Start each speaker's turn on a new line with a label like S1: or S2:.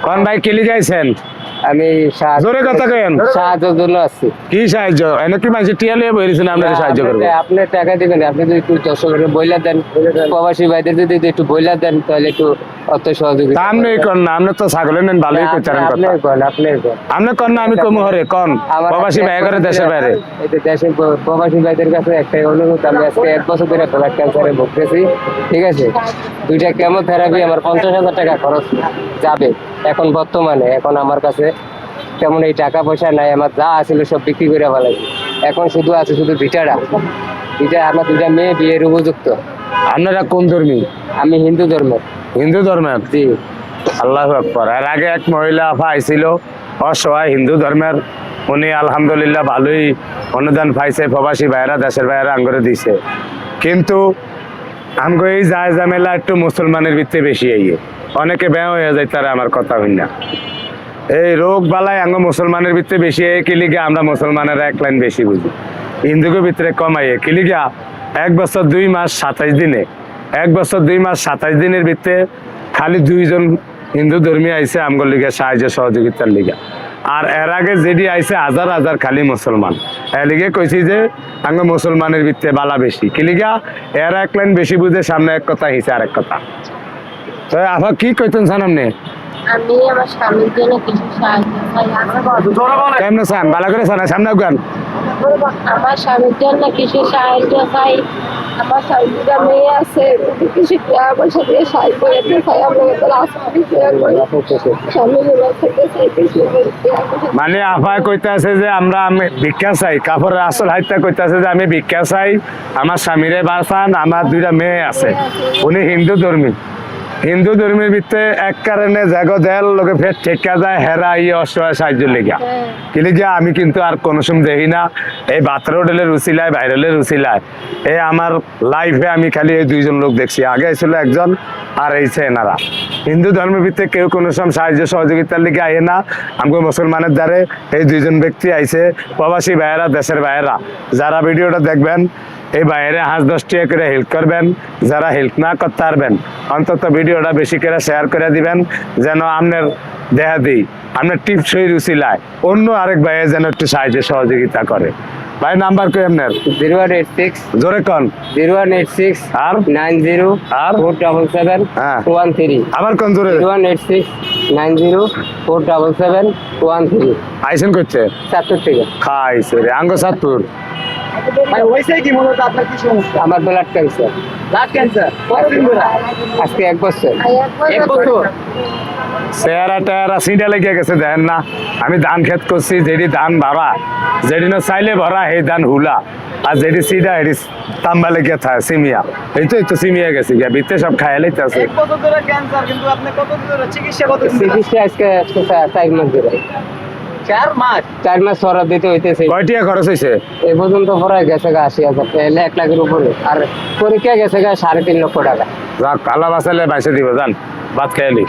S1: কোন ভাই কিলি গাইছেন?
S2: আমি
S1: জোরে কথা কেন?
S2: সাহায্যের জন্য আসছি।
S1: কি সাহায্য? এনে কি মানুষ টিয়া লিয়ে বইরেছেন আপনারা সাহায্য করবো?
S2: আপনি টাকা দিবেন, আপনি যদি একটু দর্শকের বইলা দেন, প্রবাসী ভাইদের যদি একটু বইলা দেন তাহলে একটু অর্থ সহযোগিতা।
S1: তা আপনি কর না, আপনি তো ছাগলের নেন, ভালোই করছেন কথা। আপনি কর না, আমি কমু হরে কন প্রবাসী ভাই করে দেশের বাইরে।
S2: দেশের প্রবাসী ভাইদের কাছে একটাই অনুরোধ, আমি আজকে 1 বছর ধরে ব্লাড ক্যান্সারে ভুগতেছি, ঠিক আছে? 2টা কেমোথেরাপি আমার 50,000 টাকা খরচ যাবে এখন বর্তমানে। এখন আমার কাছে তেমন এই টাকা পয়সা নাই, আমার যা আছিল সব বিক্রি করে ফেলাইছি। এখন শুধু আছে শুধু ভিটাটা। আমার 2টা মেয়ে বিয়ের উপযুক্ত।
S1: আপনারা কোন ধর্মী?
S2: আমি হিন্দু ধর্মের।
S1: হিন্দু ধর্মের?
S2: জি।
S1: আল্লাহু আকবার। এর আগে এক মহিলা আফা আইছিল অসহায় হিন্দু ধর্মের, উনি আলহামদুলিল্লাহ ভালোই অনুদান পাইছে, প্রবাসী ভাইরা দেশের ভাইরা আঙ্গরে দিছে। কিন্তু আমগো এই যায় ঝামেলা একটু মুসলমানের ভিত্তি বেশি আইয়ে, অনেকে ব্যয় হয়ে যায় তারা আমার কথা হই না। এই রোগ বালায় আঙ্গ মুসলমানের ভিত্তি বেশি আইয়ে কিলিগা আমরা মুসলমানের এক লাইন বেশি বুঝি, হিন্দুকে ভিতরে কমাইয়ে কিলিগা 1 বছর 2 মাস 27 দিনে 1 বছর 2 মাস 27 দিনের ভিতরে খালি 2 জন হিন্দু ধর্মী আইছে আমগোর লিগা সাহায্য সহযোগিতার লিগা। আর এর আগে যেটি আইছে হাজার হাজার খালি মুসলমান। এর লিগে কইছি যে আঙ্গ মুসলমানের ভিত্তে বালা বেশি কিলিগা এর এক লাইন বেশি বুঝে, সামনে এক কথা হিসে আরেক কথা। তো আফা কি কইতেন চান আপনি?
S3: আমি আমার স্বামীর জন্য কিছু সাহায্য চাই।
S1: কেমনে চান? ভালো করে চান, সামনে গান।
S3: আমার স্বামীর জন্য কিছু সাহায্য চাই। আমার স্বামীটা মেয়ে আছে, কিছু টাকা পয়সা দিয়ে সাহায্য করতে চাই।
S1: মানে আফায় কইতাছে যে আমি ভিক্ষা চাই, কাপড়ের আসল হাইতা কইতাছে যে আমি ভিক্ষা চাই, আমার স্বামীরে বাঁচান, আমার 2টা মেয়ে আছে। উনি হিন্দু ধর্মী, হিন্দু ধর্মের ভিতরে এক কারণে জাগো দেল লোকে ফের ঠেকা যায় হেরা ইয়ে অসহায় সাহায্য লেগা কিলে গিয়া। আমি কিন্তু আর কোনো সময় দেখি না এই বাতরা হোটেলের উচিলায় ভাইরালের উচিলায় এই আমার লাইফে আমি খালি এই 2জন লোক দেখছি। আগে ছিল একজন আর এইছে এনারা। হিন্দু ধর্মের ভিতরে কেউ কোনো সময় সাহায্য সহযোগিতার লিগে আইয়ে না। আমাকে মুসলমানের দ্বারে এই 2জন ব্যক্তি আইছে, প্রবাসী ভাইয়েরা দেশের ভাইয়েরা। যারা ভিডিওটা দেখবেন এই বাইরে 5-10 টাকা করে হেল্প করবেন, যারা হেল্প না করতে পারবেন অন্তত ভিডিওটা বেশি করে শেয়ার করে দিবেন, যেন আপনার দেহা দিই আপনার টিপসই রুচিলায় অন্য আরেক ভাইয়ে যেন একটু সাহায্য সহযোগিতা করে। ভাই নাম্বার কই আপনার?
S2: 0186
S1: জোরে কোন?
S2: 0186
S1: আর
S2: 90
S1: আর
S2: 477
S1: হ্যাঁ
S2: 13।
S1: আবার কোন জোরে?
S2: 0186 90 477 13।
S1: আইসেন করছে
S2: চাঁদপুর থেকে।
S1: খাইছে রে আঙ্গ চাঁদপুর।
S4: ভাই হইছে কি মূলত আপনার কি সমস্যা?
S2: আমার ব্লাড ক্যান্সার।
S4: ব্লাড ক্যান্সার কতদিন ধরে?
S2: আজকে 1 বছর।
S4: 1 বছর।
S1: চেহারা টেহারা সিঁড়া লেগে গেছে দেখেন না। আমি ধান ক্ষেত করছি, যেটি ধান ভরা, যেটি না চাইলে ভরা সেই ধান হুলা, আর যেটি সিডা এটি তাম্বা লেগে থাকে সিমিয়া। এই তো সিমিয়া গেছে গিয়া ভিতরে সব খাইয়া লাইতেছে।
S4: 1 বছর ধরে ক্যান্সার, কিন্তু আপনি কতদিন ধরে চিকিৎসা কতদিন ধরে?
S2: চিকিৎসা আজকে 4 মাস ধরে।
S4: 4 মাস?
S2: 4 মাস সরব দিতে হইতেছে।
S1: কয় টাকা খরচ হয়েছে?
S2: এ পর্যন্ত পড়ায় গেছে 80,000 টাকা, 1 লাখের উপরে। আর পরীক্ষা গেছে 3.5 লক্ষ টাকা।
S1: যাক আল্লাহ বাঁচালে বাইসে দিব, যান ভাত খাইলি।